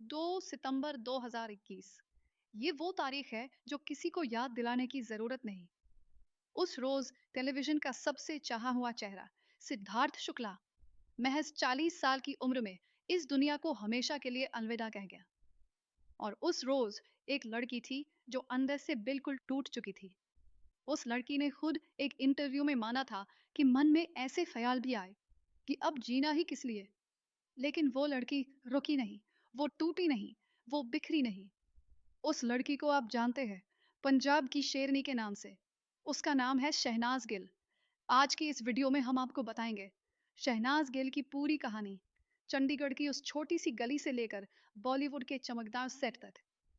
2 सितंबर 2021। ये वो तारीख है जो किसी को याद दिलाने की जरूरत नहीं। उस रोज टेलीविजन का सबसे चाहा हुआ चेहरा सिद्धार्थ शुक्ला महज 40 साल की उम्र में इस दुनिया को हमेशा के लिए अलविदा कह गया। और उस रोज एक लड़की थी जो अंदर से बिल्कुल टूट चुकी थी। उस लड़की ने खुद एक इंटरव्यू में माना था कि मन में ऐसे ख्याल भी आए कि अब जीना ही किस लिए। लेकिन वो लड़की रुकी नहीं, वो टूटी नहीं, वो बिखरी नहीं। उस लड़की को आप जानते हैं, पंजाब की शेरनी के नाम से। उसका नाम है शहनाज गिल। आज की इस वीडियो में हम आपको बताएंगे शहनाज गिल की पूरी कहानी, चंडीगढ़ की उस छोटी सी गली से लेकर बॉलीवुड के चमकदार सेट तक,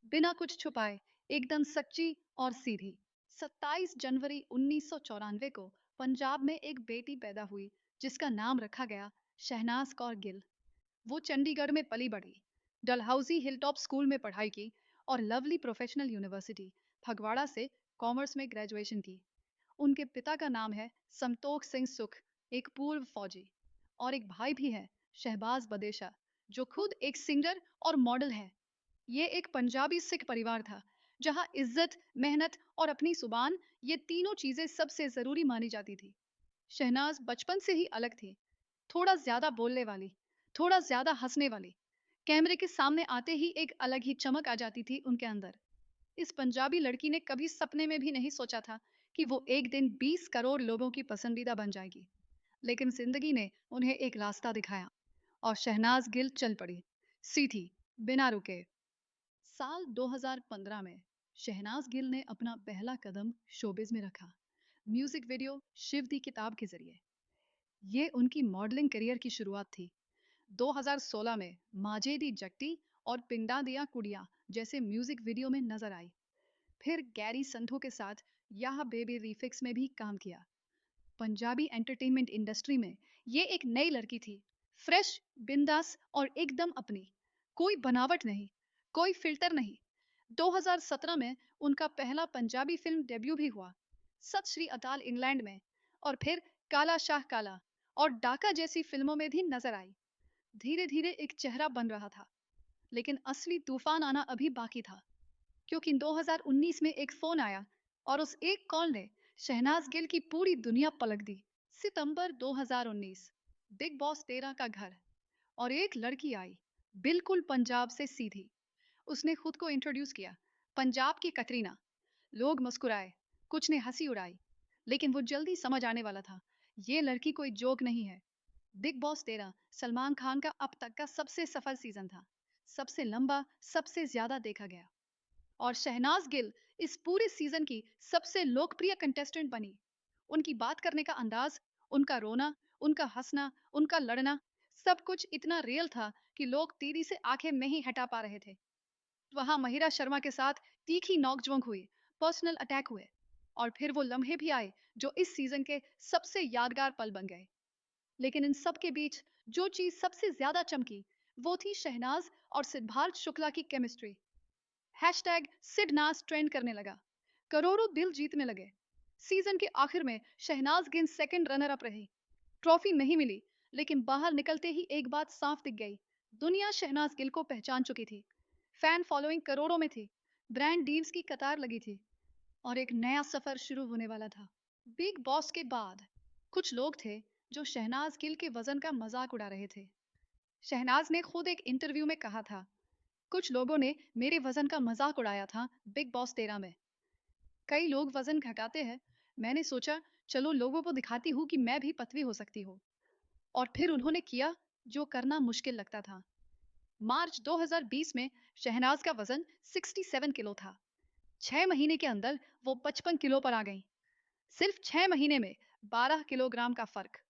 बिना कुछ छुपाए, एकदम सच्ची और सीधी। 27 जनवरी 1994 को पंजाब में एक बेटी पैदा हुई जिसका नाम रखा गया शहनाज कौर गिल। वो चंडीगढ़ में पली बढ़ी, डलहौजी हिलटॉप स्कूल में पढ़ाई की और लवली प्रोफेशनल यूनिवर्सिटी फगवाड़ा से कॉमर्स में ग्रेजुएशन की। उनके पिता का नाम है संतोख सिंह सुख, एक पूर्व फौजी, और एक भाई भी है, शहबाज बदेशा, जो खुद एक सिंगर और मॉडल है। ये एक पंजाबी सिख परिवार था जहां इज्जत, मेहनत और अपनी जुबान, ये तीनों चीजें सबसे जरूरी मानी जाती थी। शहनाज बचपन से ही अलग थी, थोड़ा ज्यादा बोलने वाली, थोड़ा ज्यादा हंसने वाली। कैमरे के सामने आते ही एक अलग ही चमक आ जाती थी उनके अंदर। इस पंजाबी लड़की ने कभी सपने में भी नहीं सोचा था कि वो एक दिन 20 करोड़ लोगों की पसंदीदा बन जाएगी। लेकिन जिंदगी ने उन्हें एक रास्ता दिखाया और शहनाज गिल चल पड़ी, सीधी, बिना रुके। साल 2015 में शहनाज गिल ने अपना पहला कदम शोबिज में रखा, म्यूजिक वीडियो शिव दी किताब के जरिए। ये उनकी मॉडलिंग करियर की शुरुआत थी। 2016 में माजे दी जट्टी और पिंडा दिया कुड़िया जैसे म्यूजिक वीडियो में नजर आई। फिर गैरी संधू के साथ यह बेबी रिफिक्स में भी काम किया। पंजाबी एंटरटेनमेंट इंडस्ट्री में ये एक नई लड़की थी, फ्रेश, बिंदास और एकदम अपनी। कोई बनावट नहीं, कोई फिल्टर नहीं। 2017 में उनका पहला पंजाबी फिल्म डेब्यू भी हुआ, सत श्री अकाल इंग्लैंड में। और फिर काला शाह काला और डाका जैसी फिल्मों में भी नजर आई। धीरे धीरे एक चेहरा बन रहा था, लेकिन असली तूफान आना अभी बाकी था। क्योंकि 2019 में एक फोन आया और उस एक कॉल ने शहनाज गिल की पूरी दुनिया पलट दी। सितंबर 2019, बिग बॉस 13 का घर, और एक लड़की आई, बिल्कुल पंजाब से सीधी। उसने खुद को इंट्रोड्यूस किया, पंजाब की कटरीना। लोग मुस्कुराए, कुछ ने हंसी उड़ाई, लेकिन वो जल्दी समझ आने वाला था, ये लड़की कोई जोक नहीं है। बिग बॉस 13 सलमान खान का अब तक का सबसे सफल सीजन था, सबसे लंबा, सबसे ज्यादा देखा गया। और शहनाज गिल इस पूरे सीजन की सबसे लोकप्रिय कंटेस्टेंट बनी। उनकी बात करने का अंदाज, उनका रोना, उनका हंसना, उनका लड़ना, सब कुछ इतना रियल था कि लोग तेरी से आंखें नहीं हटा पा रहे थे। वहां महिरा शर्मा के साथ तीखी नोकझोंक हुई, पर्सनल अटैक हुए, और फिर वो लम्हे भी आए जो इस सीजन के सबसे यादगार पल बन गए। लेकिन इन सब के बीच जो चीज सबसे ज्यादा चमकी, वो थी शहनाज और सिद्धार्थ शुक्ला की केमिस्ट्री। हैशटैग सिडनाज ट्रेंड करने लगा, करोड़ों दिल जीतने लगे। सीजन के आखिर में Shehnaaz Gill second runner up रही। ट्रॉफी नहीं मिली, लेकिन बाहर निकलते ही एक बात साफ दिख गई, दुनिया शहनाज गिल को पहचान चुकी थी। फैन फॉलोइंग करोड़ों में थी, ब्रांड डील्स की कतार लगी थी, और एक नया सफर शुरू होने वाला था। बिग बॉस के बाद कुछ लोग थे जो शहनाज गिल के वजन का मजाक उड़ा रहे थे। शहनाज ने खुद एक इंटरव्यू में कहा था, कुछ लोगों ने मेरे वजन का मजाक उड़ाया था बिग बॉस 13 में। कई लोग वजन घटाते हैं, मैंने सोचा चलो लोगों को दिखाती हूँ कि मैं भी पतली हो सकती हूँ। और फिर उन्होंने किया जो करना मुश्किल लगता था। मार्च 2020 में शहनाज का वजन 67 किलो था। 6 महीने के अंदर वो 55 किलो पर आ गई। सिर्फ 6 महीने में 12 किलोग्राम का फर्क।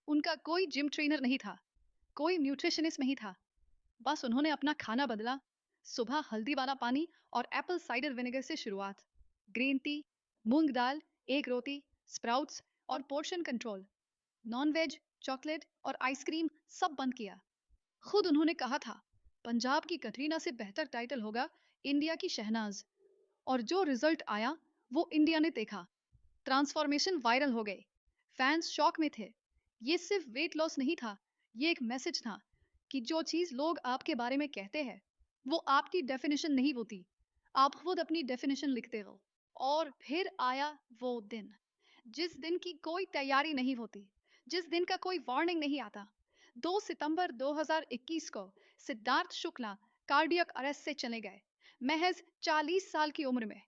उनका कोई जिम ट्रेनर नहीं था, कोई न्यूट्रिशनिस्ट नहीं था। बस उन्होंने अपना खाना बदला, सुबह हल्दी वाला पानी और एप्पल साइडर विनेगर से शुरुआत। ग्रीन टी, मूंग दाल, एक रोटी, स्प्राउट्स और portion control. Non veg, chocolate और आइसक्रीम सब बंद किया। खुद उन्होंने कहा था, पंजाब की कटरीना से बेहतर टाइटल होगा इंडिया की शहनाज। और जो रिजल्ट आया वो इंडिया ने देखा। ट्रांसफॉर्मेशन वायरल हो गई, फैंस शॉक में थे। ये सिर्फ वेट लॉस नहीं था, ये एक मैसेज था कि जो चीज लोग आपके बारे में कहते हैं वो आपकी डेफिनेशन नहीं होती, आप खुद अपनी डेफिनेशन लिखते हो। और फिर आया वो दिन, जिस दिन की कोई तैयारी नहीं होती, जिस दिन का कोई वार्निंग नहीं आता। 2 सितंबर 2021 को सिद्धार्थ शुक्ला कार्डियक अरेस्ट से चले गए, महज 40 साल की उम्र में।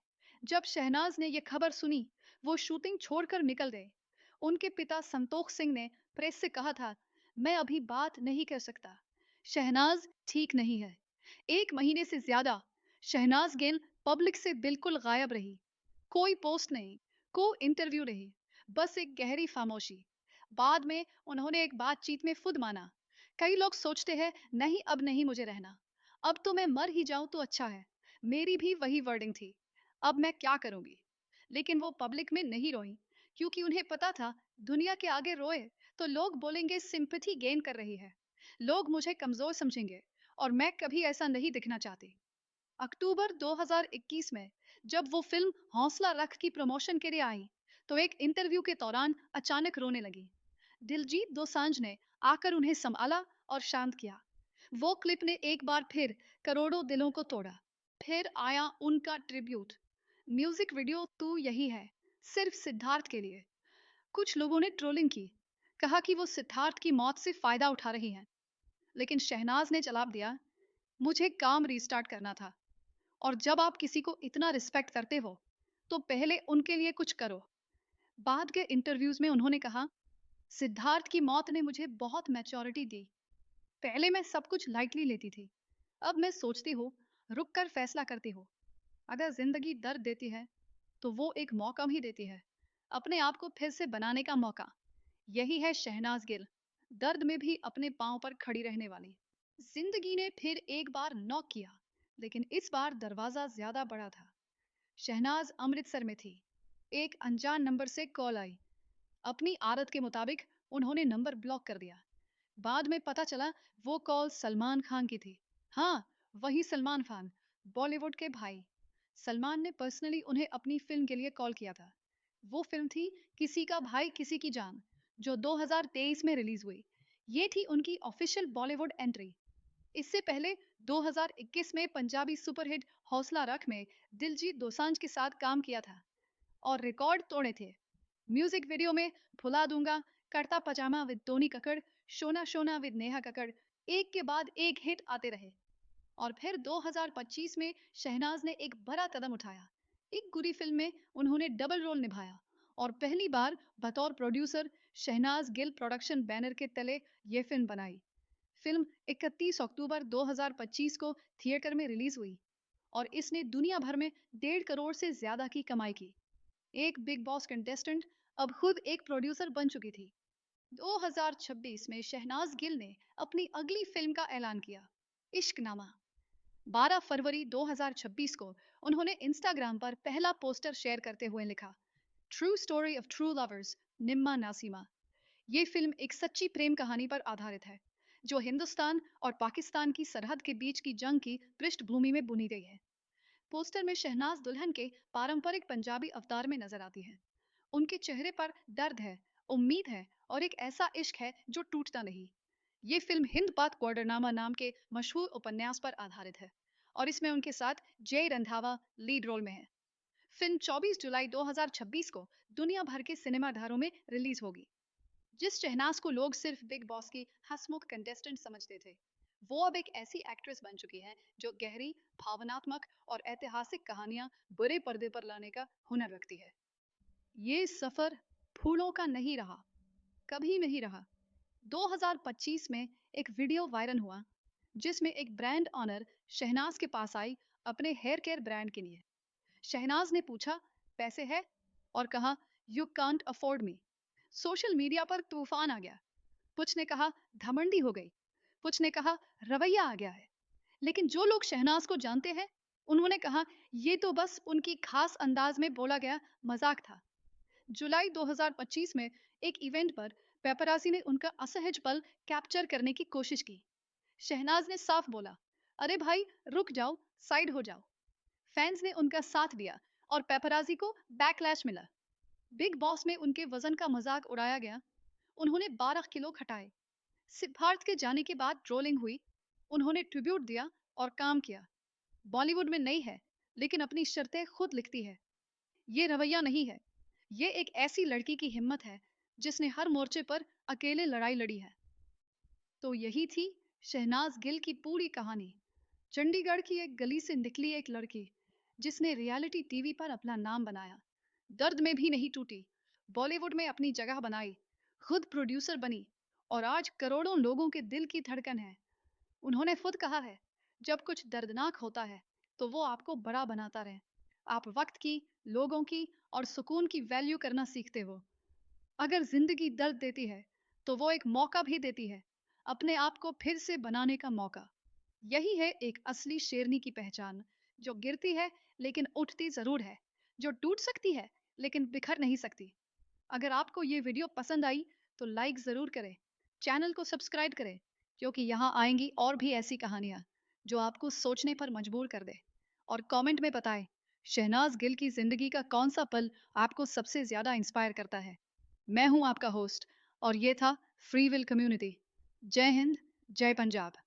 जब शहनाज ने यह खबर सुनी, वो शूटिंग छोड़कर निकल गए। उनके पिता संतोष सिंह ने प्रेस से कहा था, मैं अभी बात नहीं कर सकता, शहनाज ठीक नहीं है। 1 महीने से ज्यादा शहनाज गिल पब्लिक से बिल्कुल गायब रही। कोई पोस्ट नहीं, कोई इंटरव्यू नहीं, बस एक गहरी खामोशी। बाद में उन्होंने एक बातचीत में खुद माना, कई लोग सोचते हैं नहीं अब नहीं मुझे रहना, अब तो मैं मर ही जाऊं तो अच्छा है। मेरी भी वही वर्डिंग थी, अब मैं क्या करूंगी। लेकिन वो पब्लिक में नहीं रोई, क्योंकि उन्हें पता था दुनिया के आगे रोए तो लोग बोलेंगे सिंपैथी गेन कर रही है, लोग मुझे कमजोर समझेंगे, और मैं कभी ऐसा नहीं दिखना चाहती। अक्टूबर 2021 में जब वो फिल्म हौसला रख की प्रमोशन के लिए आई, तो एक इंटरव्यू के दौरान अचानक रोने लगी। दिलजीत दोसांझ ने आकर उन्हें संभाला और शांत किया। वो क्लिप ने एक बार फिर करोड़ों दिलों को तोड़ा। फिर आया उनका ट्रिब्यूट, म्यूजिक वीडियो तू यही है, सिर्फ सिद्धार्थ के लिए। कुछ लोगों ने ट्रोलिंग की, कहा कि वो सिद्धार्थ की मौत से फायदा उठा रही हैं, लेकिन शहनाज ने जवाब दिया, मुझे काम रीस्टार्ट करना था, और जब आप किसी को इतना रिस्पेक्ट करते हो तो पहले उनके लिए कुछ करो। बाद के इंटरव्यूज में उन्होंने कहा, सिद्धार्थ की मौत ने मुझे बहुत मैच्योरिटी दी। पहले मैं सब कुछ लाइटली लेती थी, अब मैं सोचती हूँ, रुक कर फैसला करती हूँ। अगर जिंदगी दर्द देती है तो वो एक मौका ही देती है, अपने आप को फिर से बनाने का मौका। यही है शहनाज गिल, दर्द में भी अपने पांव पर खड़ी रहने वाली। जिंदगी ने फिर एक बार नॉक किया, लेकिन इस बार दरवाजा ज्यादा बड़ा था। शहनाज अमृतसर में थी। एक अनजान नंबर से कॉल आई। अपनी आदत के मुताबिक उन्होंने नंबर ब्लॉक कर दिया। बाद में पता चला वो कॉल सलमान खान की थी। हाँ, वही सलमान खान, बॉलीवुड के भाई। सलमान ने पर्सनली उन्हें अपनी फिल्म के लिए कॉल किया था। वो फिल्म थी किसी का भाई किसी की जान, जो 2023 में रिलीज हुई। ये थी उनकी ऑफिशियल बॉलीवुड एंट्री। इससे पहले 2021 में पंजाबी सुपरहिट हौसला रख में दिलजीत दोसांझ के साथ काम किया था और रिकॉर्ड तोड़े थे। म्यूजिक वीडियो में भुला दूंगा, करता पजामा विद टोनी कक्कड़, शोना शोना विद नेहा कक्कड़, एक के बाद एक हिट आते रहे। और फिर 2025 में शहनाज ने एक बड़ा कदम उठाया। एक गुरी फिल्म में उन्होंने डबल रोल निभाया और पहली बार बतौर producer Shehnaaz Gill production banner के तले ये फिल्म बनाई। फिल्म 31 अक्टूबर 2025 को थिएटर में रिलीज हुई और इसने दुनिया भर में 1.5 करोड़ से ज्यादा की कमाई की। एक बिग बॉस कंटेस्टेंट अब खुद एक प्रोड्यूसर बन चुकी थी। 2026 में शहनाज गिल ने अपनी अगली फिल्म का ऐलान किया, इश्कनामा। 12 फरवरी 2026 को उन्होंने इंस्टाग्राम पर पहला पोस्टर शेयर करते हुए लिखा, true story of true lovers, निम्मा नासिमा। ये फिल्म एक सच्ची प्रेम कहानी पर आधारित है, जो हिंदुस्तान और पाकिस्तान की सरहद के बीच की जंग की पृष्ठभूमि में बुनी गई है। पोस्टर में शहनाज दुल्हन के पारंपरिक पंजाबी अवतार में नजर आती है। उनके चेहरे पर दर्द है, उम्मीद है, और एक ऐसा इश्क है जो टूटता नहीं। ये फिल्म हिंद पात क्वार्टरनामा नाम के मशहूर उपन्यास पर आधारित है और इसमें उनके साथ जय रंधावा लीड रोल में है। फिल्म 24 जुलाई 2026 को दुनिया भर के सिनेमा घरों में रिलीज होगी। जिस शहनाज को लोग सिर्फ बिग बॉस की हंसमुख कंटेस्टेंट समझते थे, वो अब एक ऐसी एक्ट्रेस बन चुकी है जो गहरी, भावनात्मक और ऐतिहासिक कहानियां बड़े पर्दे पर लाने का हुनर रखती है। ये सफर फूलों का नहीं रहा, कभी नहीं रहा। 2025 में एक वीडियो वायरल हुआ जिसमें एक ब्रांड ऑनर शहनाज के पास आई अपने हेयर केयर ब्रांड के लिए। शहनाज ने पूछा, पैसे है, और कहा, you can't afford me. Social media पर तूफान आ गया। कुछ ने कहा घमंडी हो गई, कुछ ने कहा रवैया आ गया है। लेकिन जो लोग शहनाज को जानते हैं, उन्होंने कहा ये तो बस उनकी खास अंदाज में बोला गया मजाक था। जुलाई 2025 में एक इवेंट पर पेपरासी ने उनका असहज पल कैप्चर करने की कोशिश की। शहनाज ने साफ बोला, अरे भाई रुक जाओ, साइड हो जाओ। फैंस ने उनका साथ दिया और पेपराजी को बैकलैश मिला। बिग बॉस में उनके वजन का मजाक उड़ाया गया। उन्होंने 12 किलो घटाए। सिद्धार्थ के जाने के बाद ट्रोलिंग हुई। उन्होंने ट्रिब्यूट दिया और काम किया। बॉलीवुड में नहीं है, लेकिन अपनी शर्तें खुद लिखती है। ये रवैया नहीं है, ये एक ऐसी लड़की की हिम्मत है जिसने हर मोर्चे पर अकेले लड़ाई लड़ी है। तो यही थी शहनाज गिल की पूरी कहानी। चंडीगढ़ की एक गली से निकली एक लड़की जिसने रियलिटी टीवी पर अपना नाम बनाया। दर्द में भी नहीं टूटी, बॉलीवुड में अपनी जगह बनाई, खुद प्रोड्यूसर बनी और आज करोड़ों लोगों के दिल की धड़कन है। उन्होंने खुद कहा है, जब कुछ दर्दनाक होता है तो वो आपको बड़ा बनाता रहे। आप वक्त की, लोगों की और सुकून की वैल्यू करना सीखते हो। अगर जिंदगी दर्द देती है तो वो एक मौका भी देती है, अपने आप को फिर से बनाने का मौका। यही है एक असली शेरनी की पहचान, जो गिरती है लेकिन उठती जरूर है, जो टूट सकती है लेकिन बिखर नहीं सकती। अगर आपको ये वीडियो पसंद आई तो लाइक ज़रूर करें, चैनल को सब्सक्राइब करें, क्योंकि यहाँ आएंगी और भी ऐसी कहानियाँ जो आपको सोचने पर मजबूर कर दे। और कमेंट में बताएं, शहनाज गिल की ज़िंदगी का कौन सा पल आपको सबसे ज़्यादा इंस्पायर करता है। मैं हूँ आपका होस्ट और ये था फ्री विल कम्युनिटी। जय हिंद, जय पंजाब।